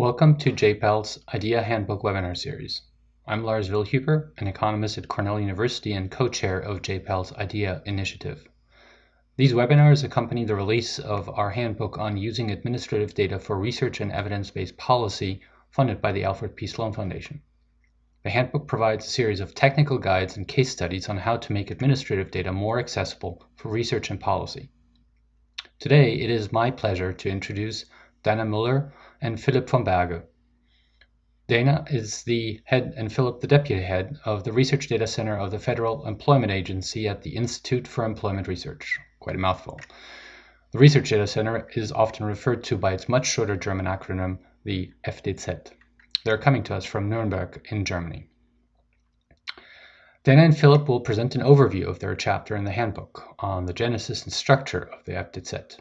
Welcome to JPAL's IDEA Handbook webinar series. I'm Lars Vilhuber, an economist at Cornell University and co-chair of JPAL's IDEA initiative. These webinars accompany the release of our handbook on using administrative data for research and evidence-based policy funded by the Alfred P. Sloan Foundation. The handbook provides a series of technical guides and case studies on how to make administrative data more accessible for research and policy. Today, it is my pleasure to introduce Dana Müller and Philipp von Berge. Dana is the head and Philipp the deputy head of the Research Data Center of the Federal Employment Agency at the Institute for Employment Research. Quite a mouthful. The Research Data Center is often referred to by its much shorter German acronym, the FDZ. They're coming to us from Nuremberg in Germany. Dana and Philipp will present an overview of their chapter in the handbook on the genesis and structure of the FDZ,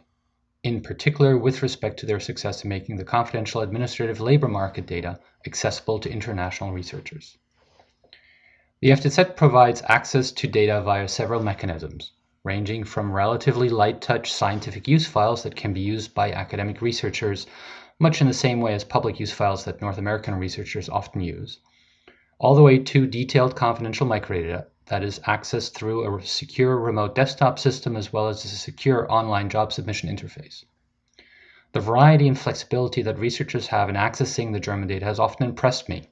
in particular with respect to their success in making the confidential administrative labor market data accessible to international researchers. The FDZ provides access to data via several mechanisms, ranging from relatively light-touch scientific use files that can be used by academic researchers, much in the same way as public use files that North American researchers often use, all the way to detailed confidential microdata that is accessed through a secure remote desktop system as well as a secure online job submission interface. The variety and flexibility that researchers have in accessing the German data has often impressed me.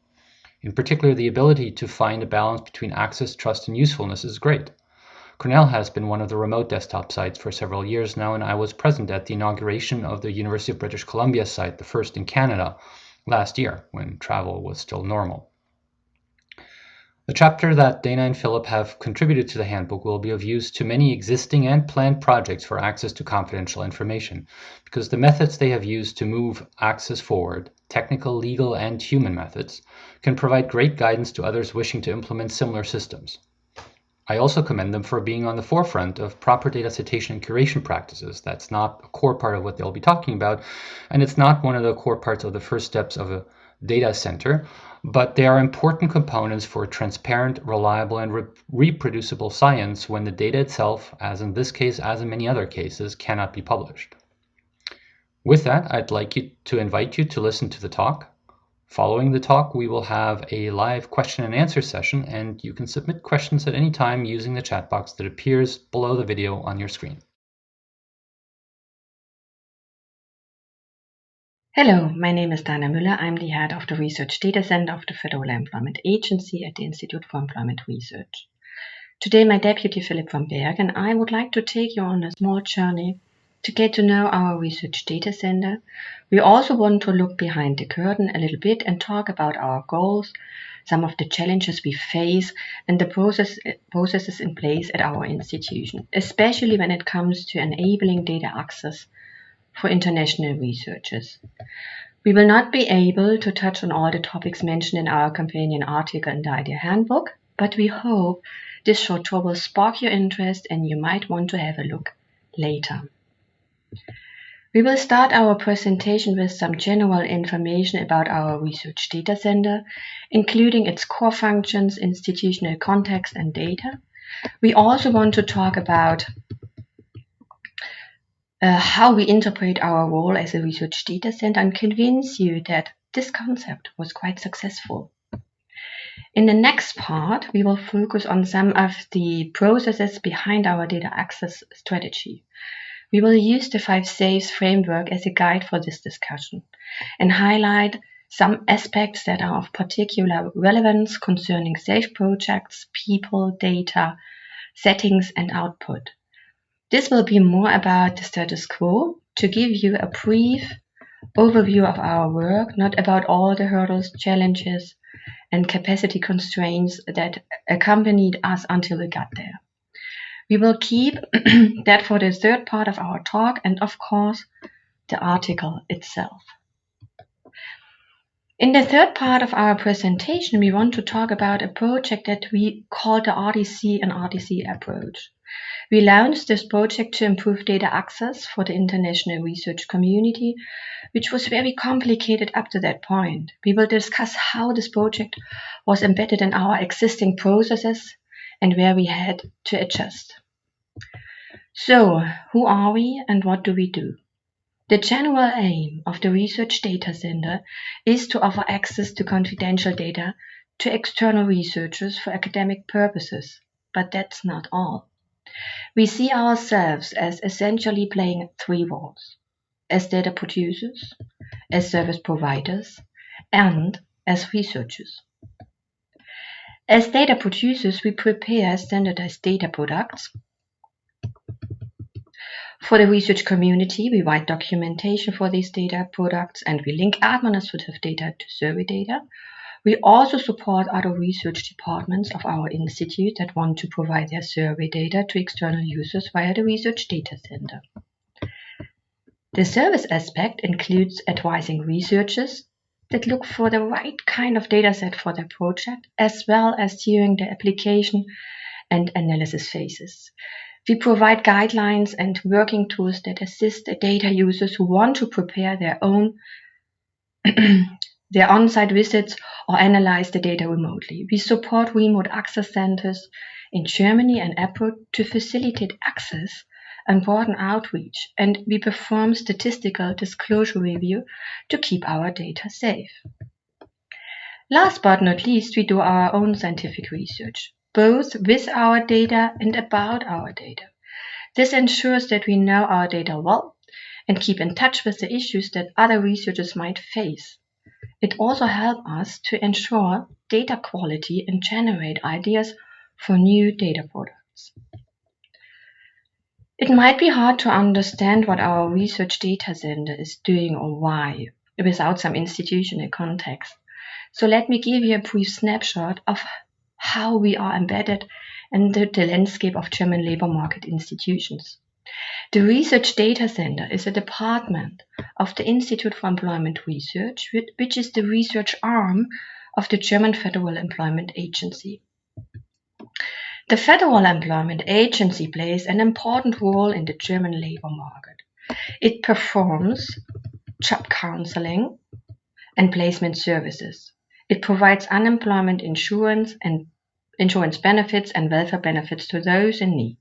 In particular, the ability to find a balance between access, trust, and usefulness is great. Cornell has been one of the remote desktop sites for several years now, and I was present at the inauguration of the University of British Columbia site, the first in Canada, last year when travel was still normal. The chapter that Dana and Philipp have contributed to the handbook will be of use to many existing and planned projects for access to confidential information, because the methods they have used to move access forward, technical, legal, and human methods, can provide great guidance to others wishing to implement similar systems. I also commend them for being on the forefront of proper data citation and curation practices. That's not a core part of what they'll be talking about, and it's not one of the core parts of the first steps of a data center, but they are important components for transparent, reliable, and reproducible science when the data itself, as in this case, as in many other cases, cannot be published. With that, I'd like to invite you to listen to the talk. Following the talk, we will have a live question and answer session, and you can submit questions at any time using the chat box that appears below the video on your screen. Hello, my name is Dana Müller. I'm the head of the Research Data Center of the Federal Employment Agency at the Institute for Employment Research. Today, my deputy Philipp von Berge and I would like to take you on a small journey to get to know our Research Data Center. We also want to look behind the curtain a little bit and talk about our goals, some of the challenges we face, and the processes in place at our institution, especially when it comes to enabling data access for international researchers. We will not be able to touch on all the topics mentioned in our companion article in the IDEA Handbook, but we hope this short tour will spark your interest and you might want to have a look later. We will start our presentation with some general information about our Research Data Center, including its core functions, institutional context, and data. We also want to talk about how we interpret our role as a research data center and convince you that this concept was quite successful. In the next part, we will focus on some of the processes behind our data access strategy. We will use the 5 SAFEs framework as a guide for this discussion and highlight some aspects that are of particular relevance concerning SAFE projects, people, data, settings, and output. This will be more about the status quo to give you a brief overview of our work, not about all the hurdles, challenges, and capacity constraints that accompanied us until we got there. We will keep that for the third part of our talk and, of course, the article itself. In the third part of our presentation, we want to talk about a project that we call the RDC and RDC approach. We launched this project to improve data access for the international research community, which was very complicated up to that point. We will discuss how this project was embedded in our existing processes and where we had to adjust. So, who are we and what do we do? The general aim of the Research Data Center is to offer access to confidential data to external researchers for academic purposes, but that's not all. We see ourselves as essentially playing three roles: as data producers, as service providers, and as researchers. As data producers, we prepare standardized data products. For the research community, we write documentation for these data products and we link administrative data to survey data. We also support other research departments of our institute that want to provide their survey data to external users via the Research Data Center. The service aspect includes advising researchers that look for the right kind of dataset for their project, as well as during the application and analysis phases. We provide guidelines and working tools that assist the data users who want to prepare their own their on-site visits or analyze the data remotely. We support remote access centers in Germany and abroad to facilitate access and broaden outreach, and we perform statistical disclosure review to keep our data safe. Last but not least, we do our own scientific research, both with our data and about our data. This ensures that we know our data well and keep in touch with the issues that other researchers might face. It also helps us to ensure data quality and generate ideas for new data products. It might be hard to understand what our Research Data Center is doing or why, without some institutional context. So let me give you a brief snapshot of how we are embedded in the landscape of German labor market institutions. The Research Data Center is a department of the Institute for Employment Research, which is the research arm of the German Federal Employment Agency. The Federal Employment Agency plays an important role in the German labor market. It performs job counseling and placement services. It provides unemployment insurance and insurance benefits and welfare benefits to those in need.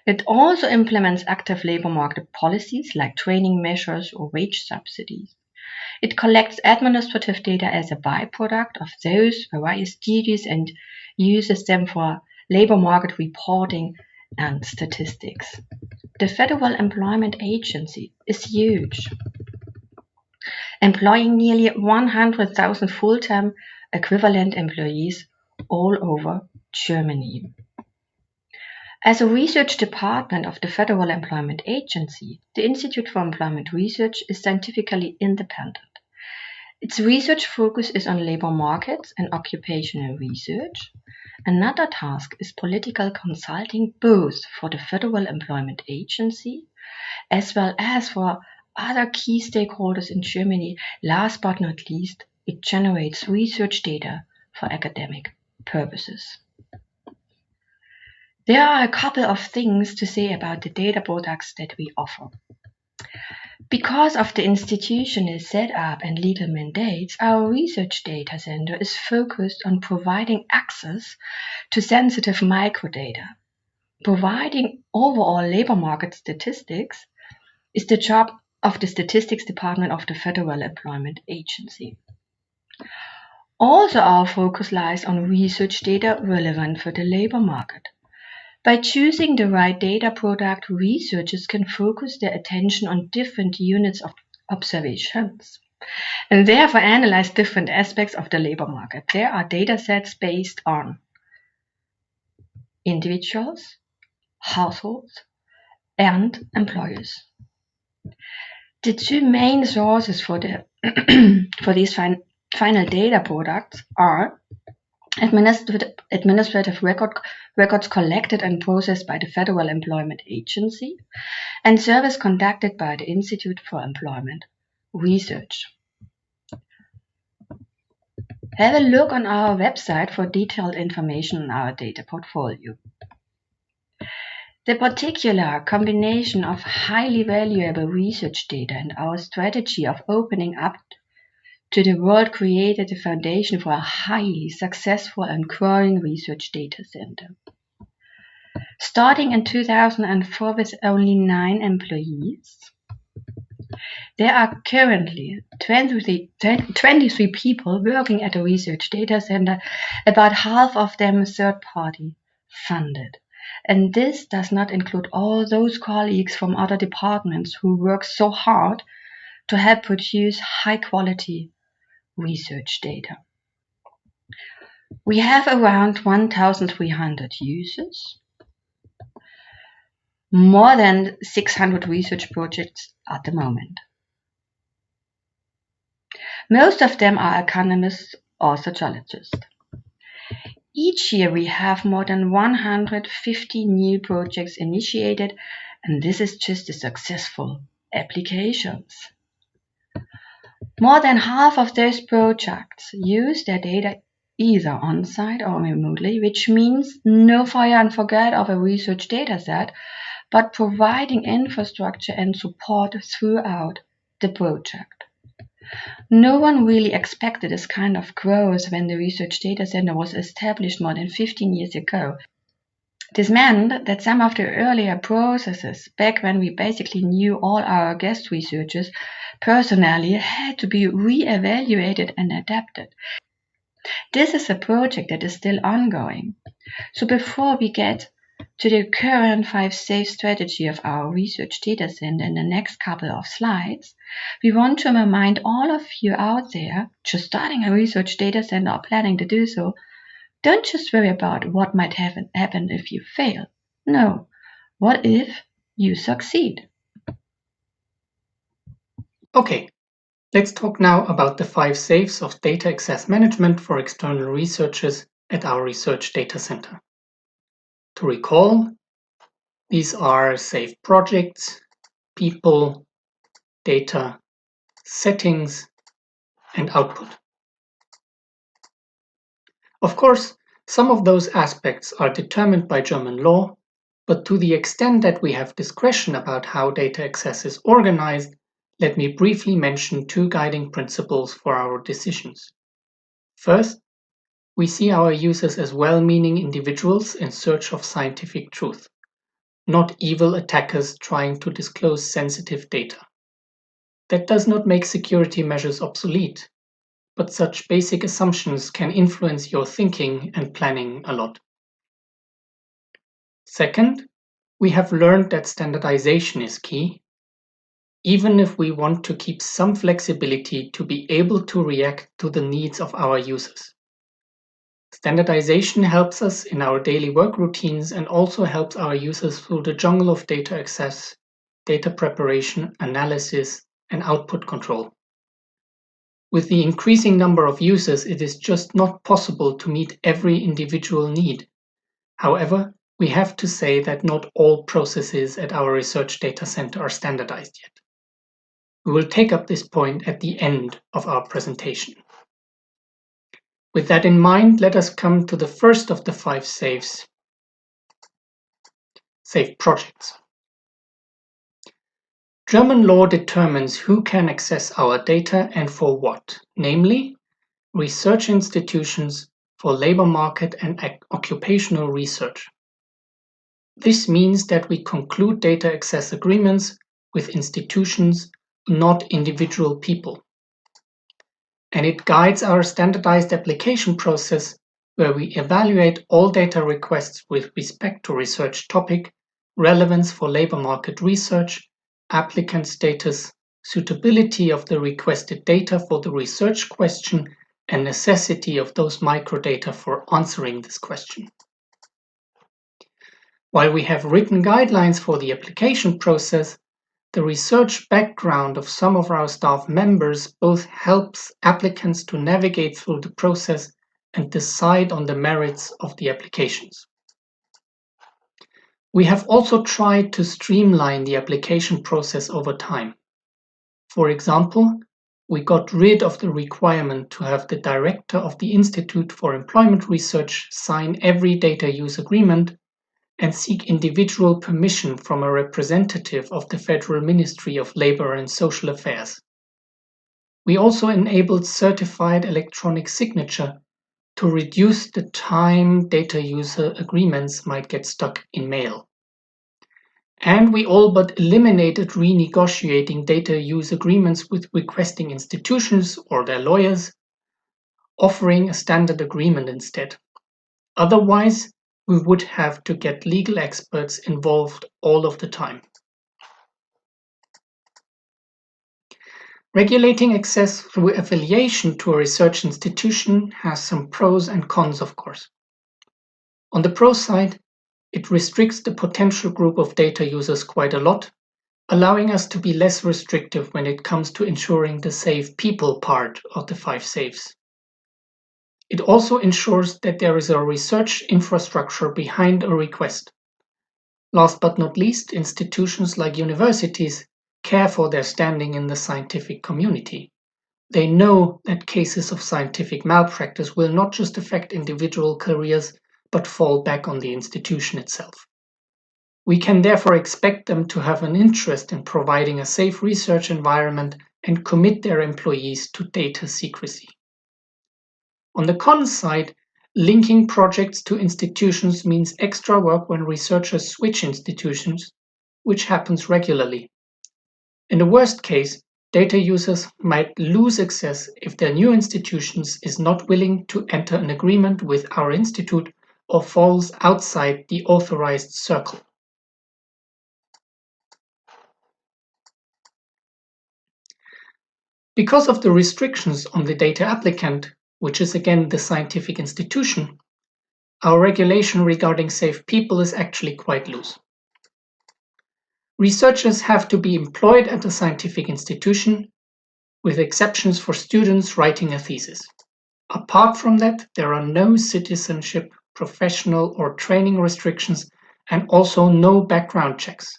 It also implements active labor market policies like training measures or wage subsidies. It collects administrative data as a byproduct of those various duties and uses them for labor market reporting and statistics. The Federal Employment Agency is huge, employing nearly 100,000 full-time equivalent employees all over Germany. As a research department of the Federal Employment Agency, the Institute for Employment Research is scientifically independent. Its research focus is on labor markets and occupational research. Another task is political consulting, both for the Federal Employment Agency as well as for other key stakeholders in Germany. Last but not least, it generates research data for academic purposes. There are a couple of things to say about the data products that we offer. Because of the institutional setup and legal mandates, our Research Data Center is focused on providing access to sensitive microdata. Providing overall labor market statistics is the job of the Statistics Department of the Federal Employment Agency. Also, our focus lies on research data relevant for the labor market. By choosing the right data product, researchers can focus their attention on different units of observations and therefore analyze different aspects of the labor market. There are data sets based on individuals, households, and employers. The two main sources for these final data products are administrative records collected and processed by the Federal Employment Agency and service conducted by the Institute for Employment Research. Have a look on our website for detailed information on our data portfolio. The particular combination of highly valuable research data and our strategy of opening up to the world created the foundation for a highly successful and growing research data center. Starting in 2004 with only 9 employees, There are currently 23 people working at a research data center, about half of them third-party funded. And this does not include all those colleagues from other departments who work so hard to help produce high-quality research data. We have around 1,300 users, more than 600 research projects at the moment. Most of them are economists or sociologists. Each year we have more than 150 new projects initiated, and this is just the successful applications. More than half of those projects use their data either on-site or remotely, which means no fire and forget of a research dataset, but providing infrastructure and support throughout the project. No one really expected this kind of growth when the Research Data Center was established more than 15 years ago. This meant that some of the earlier processes, back when we basically knew all our guest researchers personally, had to be re-evaluated and adapted. This is a project that is still ongoing. So before we get to the current 5 safe strategy of our research data center in the next couple of slides, we want to remind all of you out there just starting a research data center or planning to do so, don't just worry about what might happen if you fail. No, what if you succeed? Okay, let's talk now about the 5 safes of data access management for external researchers at our research data center. To recall, these are safe projects, people, data, settings, and output. Of course, some of those aspects are determined by German law, but to the extent that we have discretion about how data access is organized, let me briefly mention 2 guiding principles for our decisions. First, we see our users as well-meaning individuals in search of scientific truth, not evil attackers trying to disclose sensitive data. That does not make security measures obsolete, but such basic assumptions can influence your thinking and planning a lot. Second, we have learned that standardization is key, even if we want to keep some flexibility to be able to react to the needs of our users. Standardization helps us in our daily work routines and also helps our users through the jungle of data access, data preparation, analysis, and output control. With the increasing number of users, it is just not possible to meet every individual need. However, we have to say that not all processes at our research data center are standardized yet. We will take up this point at the end of our presentation. With that in mind, let us come to the first of the 5 safes, safe projects. German law determines who can access our data and for what, namely, research institutions for labor market and occupational research. This means that we conclude data access agreements with institutions, not individual people. And it guides our standardized application process where we evaluate all data requests with respect to research topic, relevance for labor market research, applicant status, suitability of the requested data for the research question, and necessity of those microdata for answering this question. While we have written guidelines for the application process, the research background of some of our staff members both helps applicants to navigate through the process and decide on the merits of the applications. We have also tried to streamline the application process over time. For example, we got rid of the requirement to have the director of the Institute for Employment Research sign every data use agreement and seek individual permission from a representative of the Federal Ministry of Labor and Social Affairs. We also enabled certified electronic signature to reduce the time data user agreements might get stuck in mail. And we all but eliminated renegotiating data use agreements with requesting institutions or their lawyers, offering a standard agreement instead. Otherwise, we would have to get legal experts involved all of the time. Regulating access through affiliation to a research institution has some pros and cons, of course. On the pro side, it restricts the potential group of data users quite a lot, allowing us to be less restrictive when it comes to ensuring the save people part of the 5 saves. It also ensures that there is a research infrastructure behind a request. Last but not least, institutions like universities care for their standing in the scientific community. They know that cases of scientific malpractice will not just affect individual careers, but fall back on the institution itself. We can therefore expect them to have an interest in providing a safe research environment and commit their employees to data secrecy. On the con side, linking projects to institutions means extra work when researchers switch institutions, which happens regularly. In the worst case, data users might lose access if their new institution is not willing to enter an agreement with our institute or falls outside the authorized circle. Because of the restrictions on the data applicant, which is again the scientific institution, our regulation regarding safe people is actually quite loose. Researchers have to be employed at a scientific institution, with exceptions for students writing a thesis. Apart from that, there are no citizenship, professional or training restrictions, and also no background checks.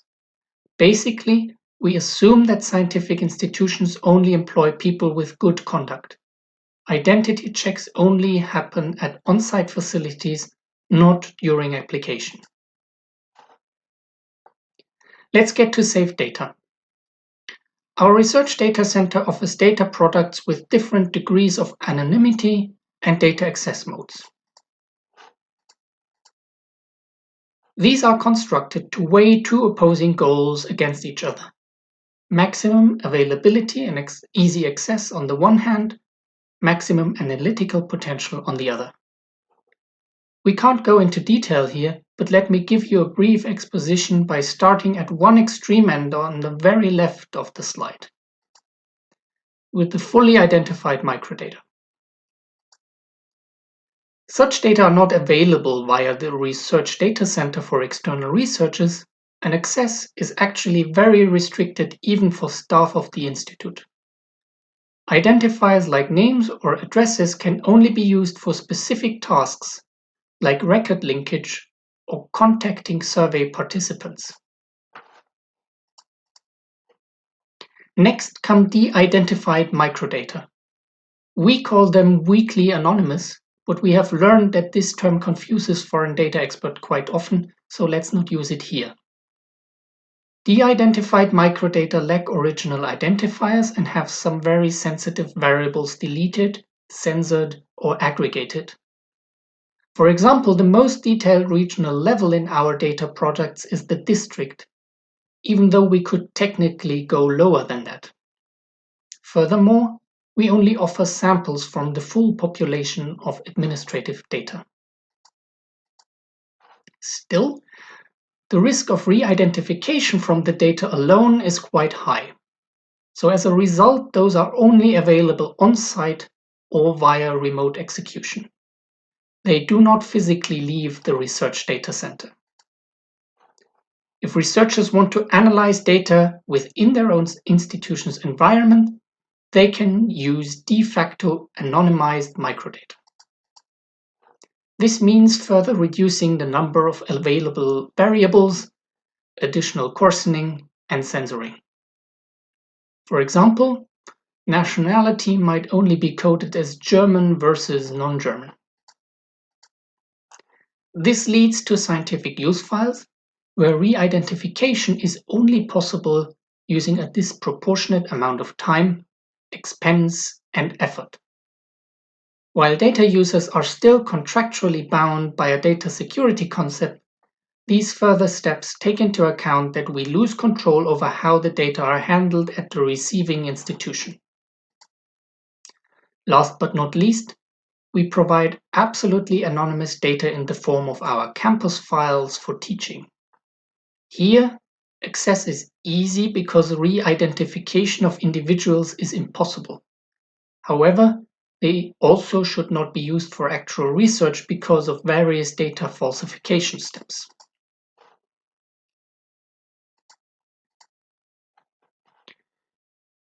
Basically, we assume that scientific institutions only employ people with good conduct. Identity checks only happen at on-site facilities, not during application. Let's get to safe data. Our research data center offers data products with different degrees of anonymity and data access modes. These are constructed to weigh two opposing goals against each other: maximum availability and easy access on the one hand, maximum analytical potential on the other. We can't go into detail here, but let me give you a brief exposition by starting at one extreme end on the very left of the slide, with the fully identified microdata. Such data are not available via the Research Data Center for external researchers, and access is actually very restricted even for staff of the institute. Identifiers like names or addresses can only be used for specific tasks, like record linkage or contacting survey participants. Next come de-identified microdata. We call them weakly anonymous, but we have learned that this term confuses foreign data experts quite often, so let's not use it here. De-identified microdata lack original identifiers and have some very sensitive variables deleted, censored, or aggregated. For example, the most detailed regional level in our data products is the district, even though we could technically go lower than that. Furthermore, we only offer samples from the full population of administrative data. Still, the risk of re-identification from the data alone is quite high. So as a result, those are only available on-site or via remote execution. They do not physically leave the research data center. If researchers want to analyze data within their own institution's environment, they can use de facto anonymized microdata. This means further reducing the number of available variables, additional coarsening, and censoring. For example, nationality might only be coded as German versus non-German. This leads to scientific use files, where re-identification is only possible using a disproportionate amount of time, expense, and effort. While data users are still contractually bound by a data security concept, these further steps take into account that we lose control over how the data are handled at the receiving institution. Last but not least, we provide absolutely anonymous data in the form of our campus files for teaching. Here, access is easy because re-identification of individuals is impossible. However, they also should not be used for actual research because of various data falsification steps.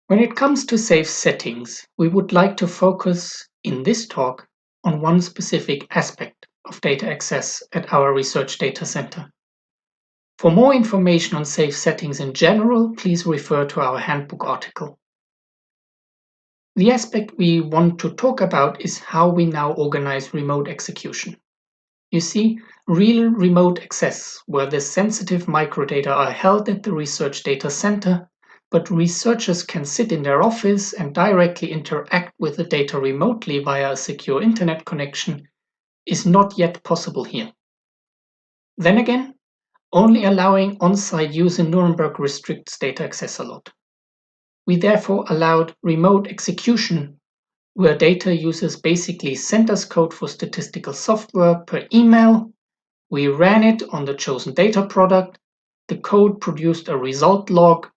When it comes to safe settings, we would like to focus in this talk on one specific aspect of data access at our research data center. For more information on safe settings in general, please refer to our handbook article. The aspect we want to talk about is how we now organize remote execution. You see, real remote access, where the sensitive microdata are held at the research data center, but researchers can sit in their office and directly interact with the data remotely via a secure internet connection, is not yet possible here. Then again, only allowing on-site use in Nuremberg restricts data access a lot. We therefore allowed remote execution, where data users basically sent us code for statistical software per email. We ran it on the chosen data product. The code produced a result log.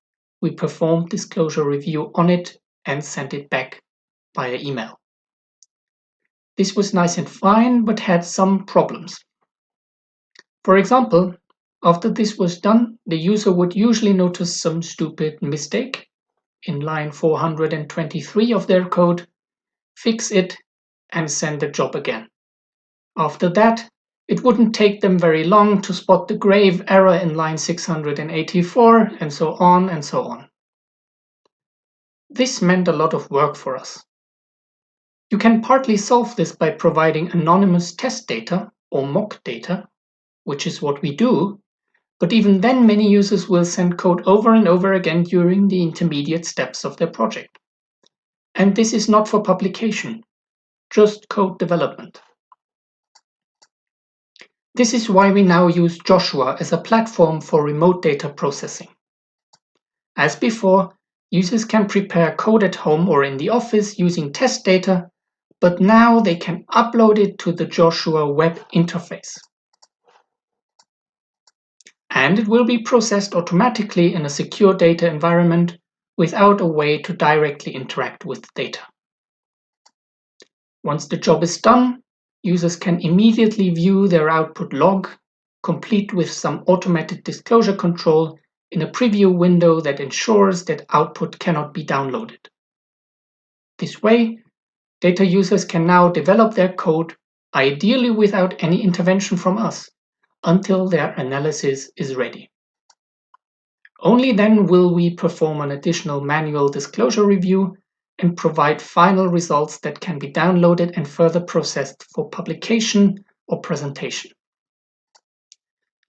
We performed disclosure review on it and sent it back via email. This was nice and fine, but had some problems. For example, after this was done, the user would usually notice some stupid mistake in line 423 of their code, fix it, and send the job again. After that, it wouldn't take them very long to spot the grave error in line 684, and so on and so on. This meant a lot of work for us. You can partly solve this by providing anonymous test data or mock data, which is what we do, but even then many users will send code over and over again during the intermediate steps of their project. And this is not for publication, just code development. This is why we now use Joshua as a platform for remote data processing. As before, users can prepare code at home or in the office using test data, but now they can upload it to the Joshua web interface. And it will be processed automatically in a secure data environment without a way to directly interact with the data. Once the job is done, users can immediately view their output log, complete with some automated disclosure control in a preview window that ensures that output cannot be downloaded. This way, data users can now develop their code, ideally without any intervention from us, until their analysis is ready. Only then will we perform an additional manual disclosure review and provide final results that can be downloaded and further processed for publication or presentation.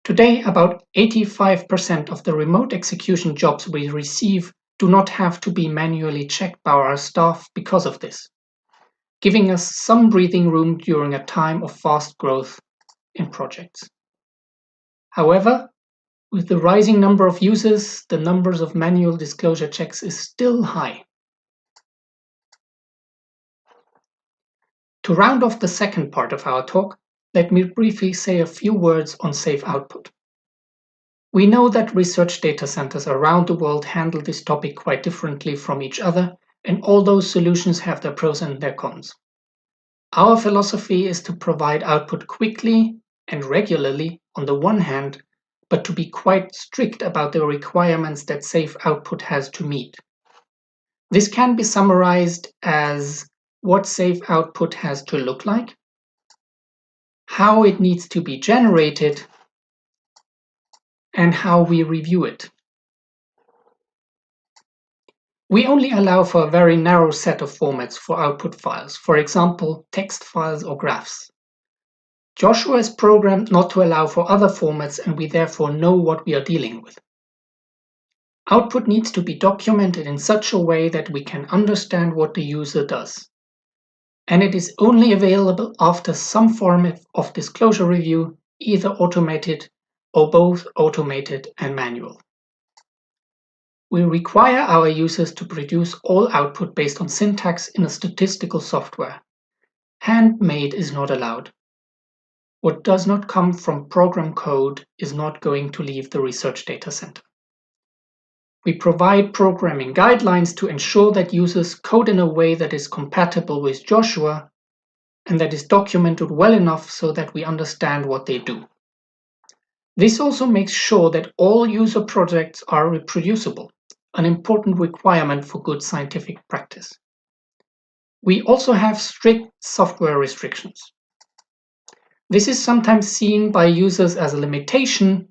Today, about 85% of the remote execution jobs we receive do not have to be manually checked by our staff because of this, giving us some breathing room during a time of fast growth in projects. However, with the rising number of users, the numbers of manual disclosure checks is still high. To round off the second part of our talk, let me briefly say a few words on safe output. We know that research data centers around the world handle this topic quite differently from each other, and all those solutions have their pros and their cons. Our philosophy is to provide output quickly and regularly on the one hand, but to be quite strict about the requirements that safe output has to meet. This can be summarized as what safe output has to look like, how it needs to be generated, and how we review it. We only allow for a very narrow set of formats for output files, for example, text files or graphs. Joshua is programmed not to allow for other formats, and we therefore know what we are dealing with. Output needs to be documented in such a way that we can understand what the user does. And it is only available after some form of disclosure review, either automated or both automated and manual. We require our users to produce all output based on syntax in a statistical software. Handmade is not allowed. What does not come from program code is not going to leave the research data center. We provide programming guidelines to ensure that users code in a way that is compatible with Joshua and that is documented well enough so that we understand what they do. This also makes sure that all user projects are reproducible, an important requirement for good scientific practice. We also have strict software restrictions. This is sometimes seen by users as a limitation,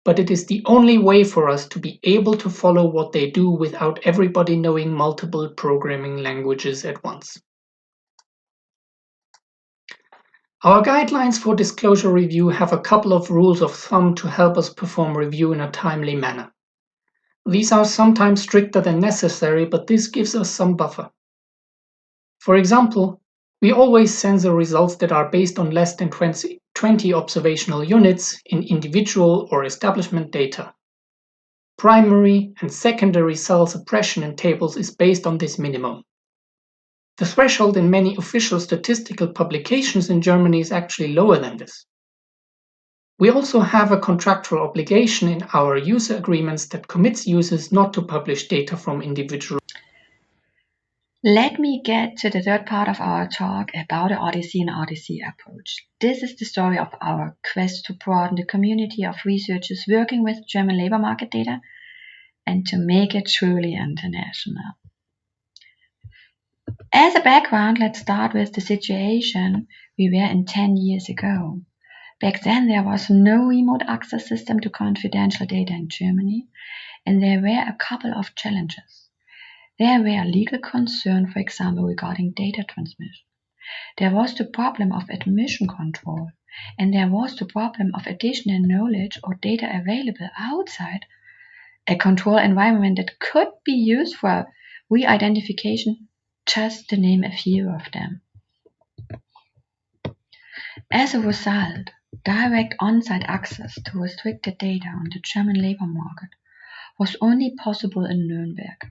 but it is the only way for us to be able to follow what they do without everybody knowing multiple programming languages at once. Our guidelines for disclosure review have a couple of rules of thumb to help us perform review in a timely manner. These are sometimes stricter than necessary, but this gives us some buffer. For example, we always censor results that are based on less than 20 observational units in individual or establishment data. Primary and secondary cell suppression in tables is based on this minimum. The threshold in many official statistical publications in Germany is actually lower than this. We also have a contractual obligation in our user agreements that commits users not to publish data from individual. Let me get to the third part of our talk about the Odyssey and Odyssey approach. This is the story of our quest to broaden the community of researchers working with German labor market data and to make it truly international. As a background, let's start with the situation we were in 10 years ago. Back then, there was no remote access system to confidential data in Germany, and there were a couple of challenges. There were legal concerns, for example, regarding data transmission. There was the problem of admission control, and there was the problem of additional knowledge or data available outside a control environment that could be used for re-identification, just to name a few of them. As a result, direct on-site access to restricted data on the German labor market was only possible in Nuremberg.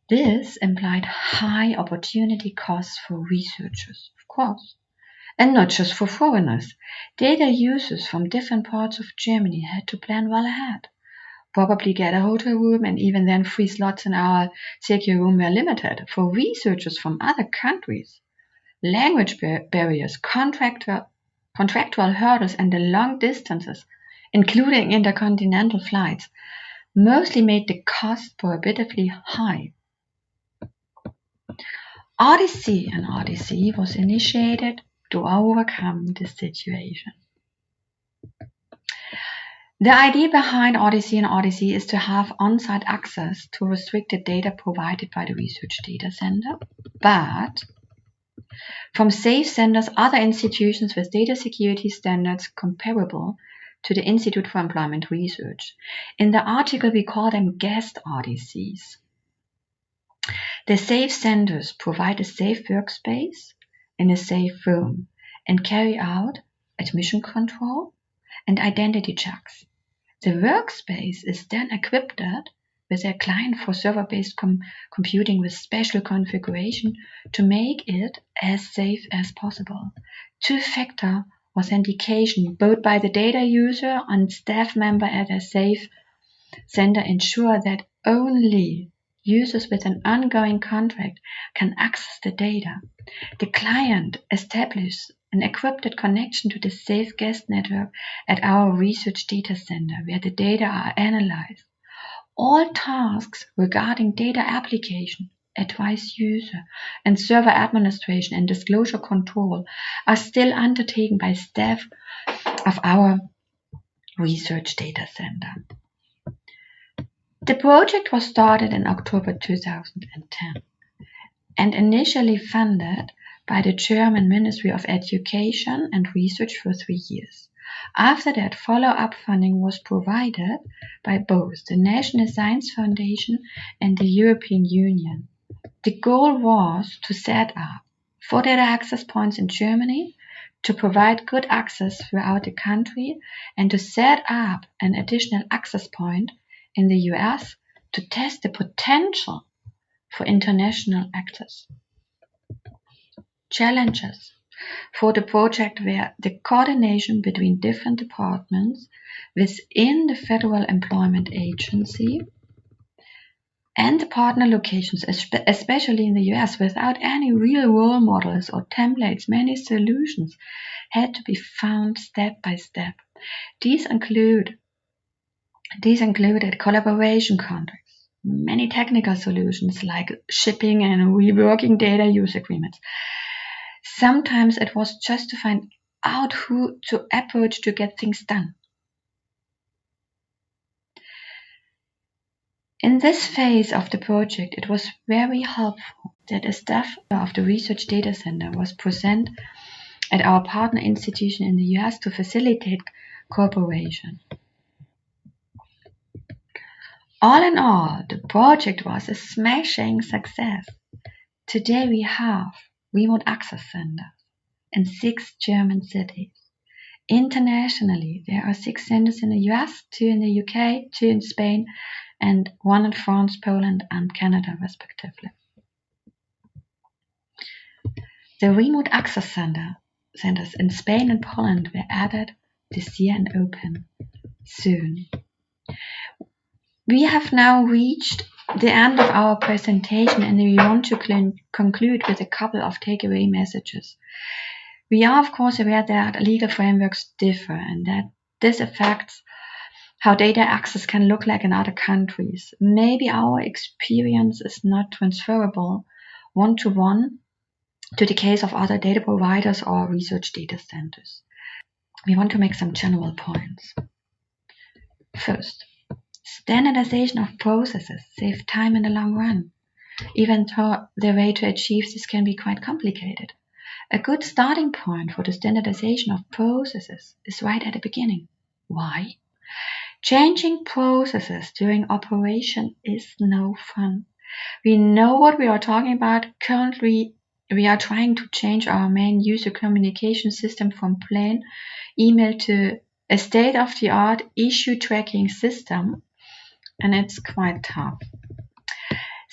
This implied high opportunity costs for researchers, of course, and not just for foreigners. Data users from different parts of Germany had to plan well ahead. Probably get a hotel room, and even then free slots in our secure room were limited. For researchers from other countries, language barriers, contractual hurdles, and the long distances, including intercontinental flights, mostly made the cost prohibitively high. Odyssey and Odyssey was initiated to overcome this situation. The idea behind Odyssey and Odyssey is to have on-site access to restricted data provided by the research data center, but from safe centers, other institutions with data security standards comparable to the Institute for Employment Research. In the article, we call them guest Odysseys. The safe centers provide a safe workspace in a safe room and carry out admission control and identity checks. The workspace is then equipped with a client for server-based computing with special configuration to make it as safe as possible. Two-factor authentication, both by the data user and staff member at a safe center, ensure that only users with an ongoing contract can access the data. The client establishes an encrypted connection to the safe guest network at our research data center, where the data are analyzed. All tasks regarding data application, advice user, and server administration and disclosure control are still undertaken by staff of our research data center. The project was started in October 2010 and initially funded by the German Ministry of Education and Research for 3 years. After that, follow-up funding was provided by both the National Science Foundation and the European Union. The goal was to set up 4 data access points in Germany to provide good access throughout the country and to set up an additional access point in the US to test the potential for international access. Challenges for the project were the coordination between different departments within the Federal Employment Agency and the partner locations, especially in the US. Without any real role models or templates, many solutions had to be found step by step. These included collaboration contracts, many technical solutions like shipping and reworking data use agreements. Sometimes it was just to find out who to approach to get things done. In this phase of the project, it was very helpful that a staff of the Research Data Center was present at our partner institution in the US to facilitate cooperation. All in all, the project was a smashing success. Today we have remote access centers in 6 German cities. Internationally, there are 6 centers in the US, 2 in the UK, 2 in Spain, and 1 in France, Poland, and Canada, respectively. The remote access centers in Spain and Poland were added this year and open soon. We have now reached the end of our presentation, and we want to conclude with a couple of takeaway messages. We are, of course, aware that legal frameworks differ and that this affects how data access can look like in other countries. Maybe our experience is not transferable one-to-one to the case of other data providers or research data centers. We want to make some general points. First, standardization of processes saves time in the long run, even though the way to achieve this can be quite complicated. A good starting point for the standardization of processes is right at the beginning. Why? Changing processes during operation is no fun. We know what we are talking about. Currently, we are trying to change our main user communication system from plain email to a state-of-the-art issue tracking system, and it's quite tough.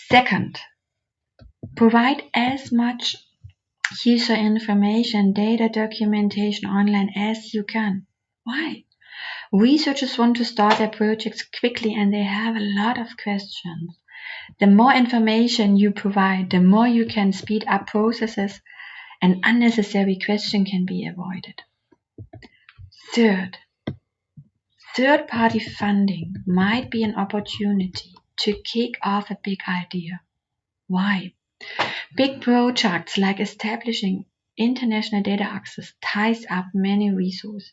Second, provide as much user information, data documentation online as you can. Why? Researchers want to start their projects quickly and they have a lot of questions. The more information you provide, the more you can speed up processes and unnecessary questions can be avoided. Third, third-party funding might be an opportunity to kick off a big idea. Why? Big projects like establishing international data access ties up many resources.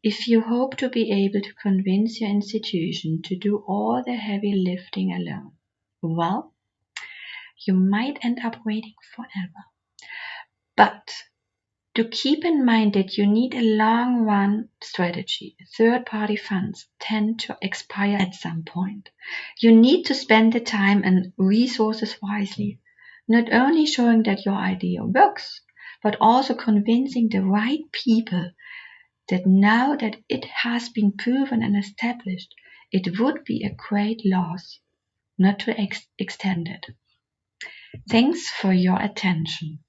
If you hope to be able to convince your institution to do all the heavy lifting alone, well, you might end up waiting forever. But to keep in mind that you need a long-run strategy, third-party funds tend to expire at some point. You need to spend the time and resources wisely, not only showing that your idea works, but also convincing the right people that now that it has been proven and established, it would be a great loss not to extend it. Thanks for your attention.